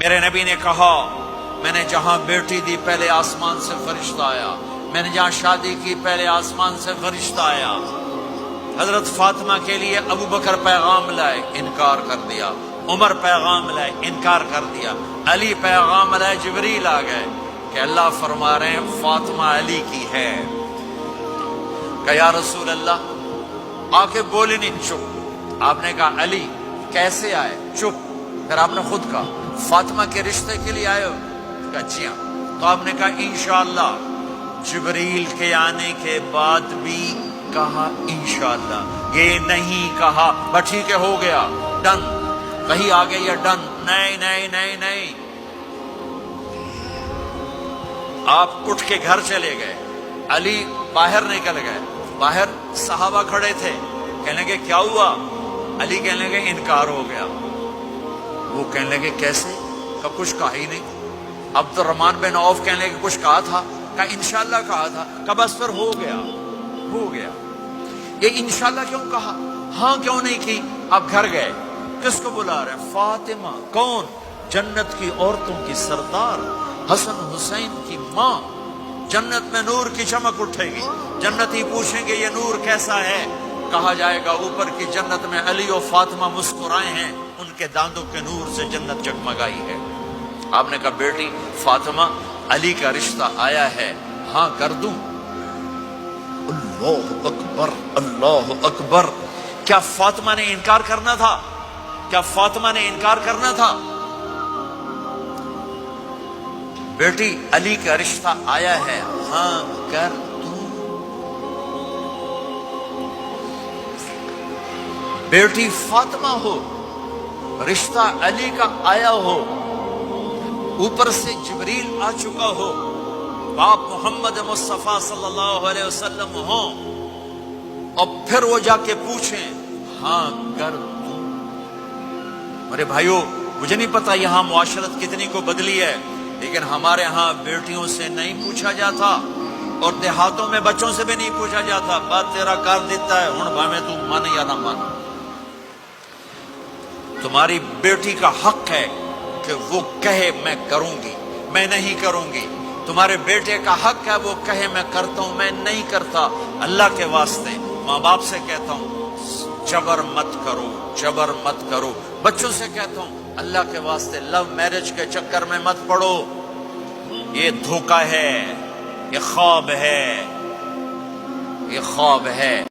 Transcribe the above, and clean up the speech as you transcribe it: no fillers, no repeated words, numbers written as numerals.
میرے نبی نے کہا میں نے جہاں بیٹی دی پہلے آسمان سے فرشتہ آیا، میں نے جہاں شادی کی پہلے آسمان سے فرشتہ آیا۔ حضرت فاطمہ کے لیے ابو بکر پیغام لائے، انکار کر دیا، عمر پیغام لائے، انکار کر دیا، علی پیغام لائے، جبریل آ گئے کہ اللہ فرما رہے ہیں فاطمہ علی کی ہے۔ کہ یا رسول اللہ آ کے بولے نہیں، چپ۔ آپ نے کہا علی کیسے آئے؟ چپ۔ پھر آپ نے خود کہا فاطمہ کے رشتے کے لیے آئے ہو؟ کہا جی ہاں۔ تو آپ نے کہا انشاءاللہ۔ جبریل کے آنے کے بعد بھی کہا انشاءاللہ، یہ نہیں کہا بس ٹھیک ہے ہو گیا ڈن، کہیں آگے یہ ڈن، نہیں نہیں نہیں نہیں۔ آپ اٹھ کے گھر چلے گئے، علی باہر نکل گئے، باہر صحابہ کھڑے تھے، کہنے لگے کیا ہوا؟ علی کہنے لگے انکار ہو گیا۔ وہ کہنے لگے کیسے؟ کہ کچھ کہا ہی نہیں۔ عبد الرحمن بن عوف کہنے لگے کچھ کہا تھا؟ کہ انشاءاللہ کہا تھا۔ کہ بس پھر ہو گیا، ہو گیا۔ یہ انشاءاللہ کیوں کہا؟ ہاں کیوں نہیں کی؟ اب گھر گئے، کس کو بلا رہے ہیں؟ فاطمہ۔ کون؟ جنت کی عورتوں کی سردار، حسن حسین کی ماں۔ جنت میں نور کی چمک اٹھے گی، جنتی پوچھیں گے یہ نور کیسا ہے؟ کہا جائے گا اوپر کی جنت میں علی و فاطمہ مسکرائے ہیں، ان کے داندوں کے نور سے جنت جگمگائی ہے۔ آپ نے کہا بیٹی فاطمہ علی کا رشتہ آیا ہے، ہاں کر دوں؟ اللہ اکبر، اللہ اکبر۔ کیا فاطمہ نے انکار کرنا تھا؟ کیا فاطمہ نے انکار کرنا تھا؟ بیٹی علی کا رشتہ آیا ہے، ہاں کر دوں؟ بیٹی فاطمہ ہو، رشتہ علی کا آیا ہو، اوپر سے جبریل آ چکا ہو، باپ محمد مصطفیٰ صلی اللہ علیہ وسلم ہو، اور پھر وہ جا کے پوچھیں ہاں کر دوں؟ میرے بھائیو، مجھے نہیں پتا یہاں معاشرت کتنی کو بدلی ہے، لیکن ہمارے ہاں بیٹیوں سے نہیں پوچھا جاتا، اور دیہاتوں میں بچوں سے بھی نہیں پوچھا جاتا، بات تیرا کر دیتا ہے ہن بھاویں تو مان یا نہ مان۔ تمہاری بیٹی کا حق ہے کہ وہ کہے میں کروں گی، میں نہیں کروں گی۔ تمہارے بیٹے کا حق ہے وہ کہے میں کرتا ہوں، میں نہیں کرتا۔ اللہ کے واسطے ماں باپ سے کہتا ہوں جبر مت کرو، جبر مت کرو۔ بچوں سے کہتا ہوں اللہ کے واسطے لو میرج کے چکر میں مت پڑو، یہ دھوکہ ہے، یہ خواب ہے، یہ خواب ہے۔